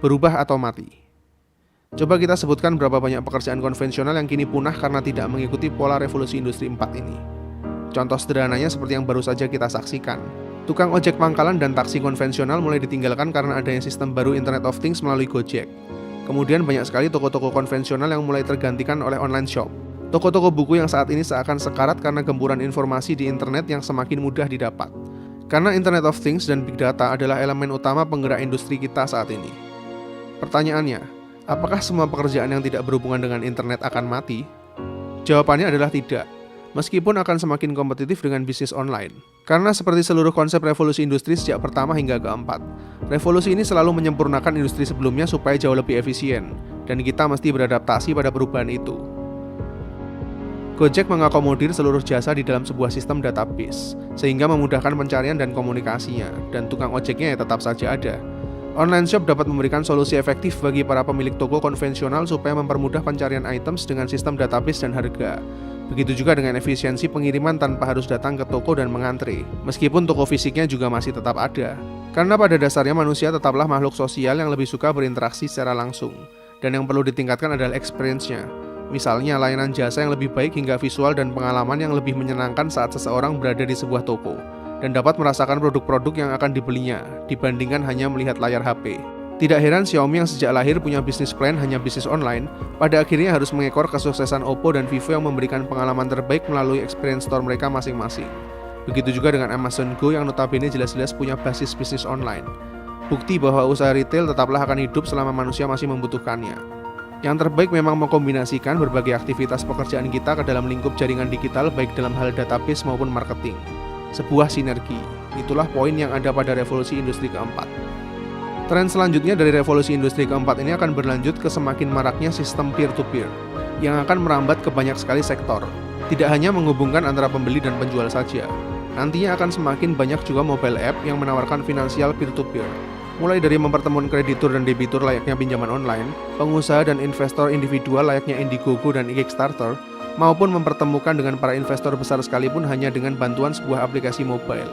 berubah atau mati. Coba kita sebutkan berapa banyak pekerjaan konvensional yang kini punah karena tidak mengikuti pola revolusi industri 4 ini. Contoh sederhananya seperti yang baru saja kita saksikan. Tukang ojek pangkalan dan taksi konvensional mulai ditinggalkan karena adanya sistem baru Internet of Things melalui Gojek. Kemudian banyak sekali toko-toko konvensional yang mulai tergantikan oleh online shop. Toko-toko buku yang saat ini seakan sekarat karena gempuran informasi di internet yang semakin mudah didapat. Karena Internet of Things dan Big Data adalah elemen utama penggerak industri kita saat ini. Pertanyaannya, apakah semua pekerjaan yang tidak berhubungan dengan internet akan mati? Jawabannya adalah tidak. Meskipun akan semakin kompetitif dengan bisnis online. Karena seperti seluruh konsep revolusi industri sejak pertama hingga keempat, revolusi ini selalu menyempurnakan industri sebelumnya supaya jauh lebih efisien, dan kita mesti beradaptasi pada perubahan itu. Gojek mengakomodir seluruh jasa di dalam sebuah sistem database, sehingga memudahkan pencarian dan komunikasinya, dan tukang ojeknya tetap saja ada. Online shop dapat memberikan solusi efektif bagi para pemilik toko konvensional supaya mempermudah pencarian items dengan sistem database dan harga. Begitu juga dengan efisiensi pengiriman tanpa harus datang ke toko dan mengantre, meskipun toko fisiknya juga masih tetap ada. Karena pada dasarnya manusia tetaplah makhluk sosial yang lebih suka berinteraksi secara langsung, dan yang perlu ditingkatkan adalah experience-nya. Misalnya layanan jasa yang lebih baik hingga visual dan pengalaman yang lebih menyenangkan saat seseorang berada di sebuah toko, dan dapat merasakan produk-produk yang akan dibelinya, dibandingkan hanya melihat layar HP. Tidak heran Xiaomi yang sejak lahir punya bisnis plan hanya bisnis online, pada akhirnya harus mengekor kesuksesan Oppo dan Vivo yang memberikan pengalaman terbaik melalui experience store mereka masing-masing. Begitu juga dengan Amazon Go yang notabene jelas-jelas punya basis bisnis online. Bukti bahwa usaha retail tetaplah akan hidup selama manusia masih membutuhkannya. Yang terbaik memang mengkombinasikan berbagai aktivitas pekerjaan kita ke dalam lingkup jaringan digital baik dalam hal database maupun marketing. Sebuah sinergi, itulah poin yang ada pada revolusi industri keempat. Tren selanjutnya dari revolusi industri keempat ini akan berlanjut ke semakin maraknya sistem peer-to-peer, yang akan merambat ke banyak sekali sektor, tidak hanya menghubungkan antara pembeli dan penjual saja. Nantinya akan semakin banyak juga mobile app yang menawarkan finansial peer-to-peer, mulai dari mempertemukan kreditur dan debitur layaknya pinjaman online, pengusaha dan investor individual layaknya Indiegogo dan Kickstarter, maupun mempertemukan dengan para investor besar sekalipun hanya dengan bantuan sebuah aplikasi mobile.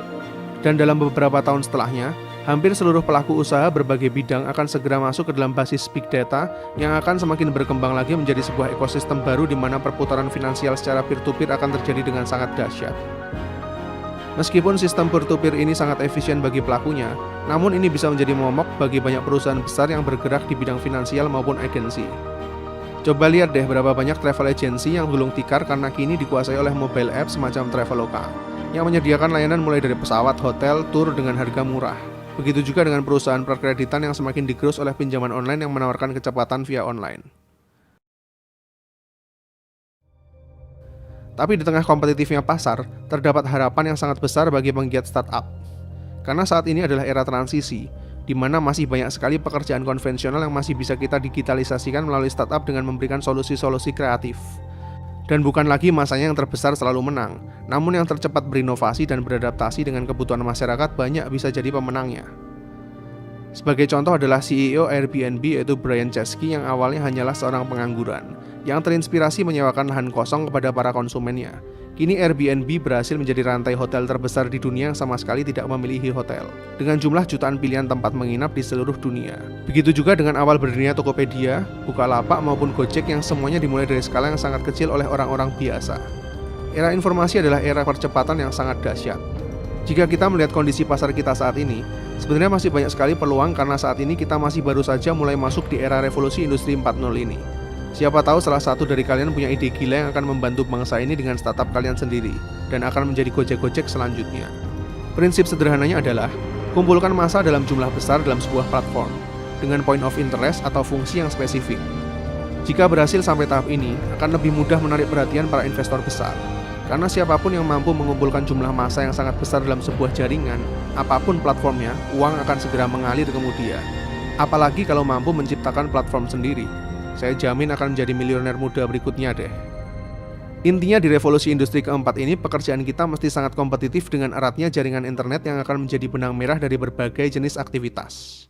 Dan dalam beberapa tahun setelahnya, hampir seluruh pelaku usaha berbagai bidang akan segera masuk ke dalam basis big data yang akan semakin berkembang lagi menjadi sebuah ekosistem baru di mana perputaran finansial secara peer-to-peer akan terjadi dengan sangat dahsyat. Meskipun sistem peer-to-peer ini sangat efisien bagi pelakunya, namun ini bisa menjadi momok bagi banyak perusahaan besar yang bergerak di bidang finansial maupun agensi. Coba lihat deh berapa banyak travel agency yang gulung tikar karena kini dikuasai oleh mobile app semacam Traveloka, yang menyediakan layanan mulai dari pesawat, hotel, tur dengan harga murah. Begitu juga dengan perusahaan perkreditan yang semakin digerus oleh pinjaman online yang menawarkan kecepatan via online. Tapi di tengah kompetitifnya pasar, terdapat harapan yang sangat besar bagi penggiat startup. Karena saat ini adalah era transisi, di mana masih banyak sekali pekerjaan konvensional yang masih bisa kita digitalisasikan melalui startup dengan memberikan solusi-solusi kreatif. Dan bukan lagi masanya yang terbesar selalu menang, namun yang tercepat berinovasi dan beradaptasi dengan kebutuhan masyarakat banyak bisa jadi pemenangnya. Sebagai contoh adalah CEO Airbnb yaitu Brian Chesky yang awalnya hanyalah seorang pengangguran, yang terinspirasi menyewakan lahan kosong kepada para konsumennya. Kini Airbnb berhasil menjadi rantai hotel terbesar di dunia yang sama sekali tidak memiliki hotel, dengan jumlah jutaan pilihan tempat menginap di seluruh dunia. Begitu juga dengan awal berdirinya Tokopedia, Bukalapak maupun Gojek yang semuanya dimulai dari skala yang sangat kecil oleh orang-orang biasa. Era informasi adalah era percepatan yang sangat dahsyat. Jika kita melihat kondisi pasar kita saat ini, sebenarnya masih banyak sekali peluang karena saat ini kita masih baru saja mulai masuk di era revolusi industri 4.0 ini. Siapa tahu salah satu dari kalian punya ide gila yang akan membantu bangsa ini dengan startup kalian sendiri dan akan menjadi Gojek-Gojek selanjutnya. Prinsip sederhananya adalah kumpulkan massa dalam jumlah besar dalam sebuah platform dengan point of interest atau fungsi yang spesifik. Jika berhasil sampai tahap ini, akan lebih mudah menarik perhatian para investor besar. Karena siapapun yang mampu mengumpulkan jumlah massa yang sangat besar dalam sebuah jaringan, apapun platformnya, uang akan segera mengalir kemudian. Apalagi kalau mampu menciptakan platform sendiri. Saya jamin akan menjadi miliuner muda berikutnya deh. Intinya di revolusi industri keempat ini, pekerjaan kita mesti sangat kompetitif dengan eratnya jaringan internet yang akan menjadi benang merah dari berbagai jenis aktivitas.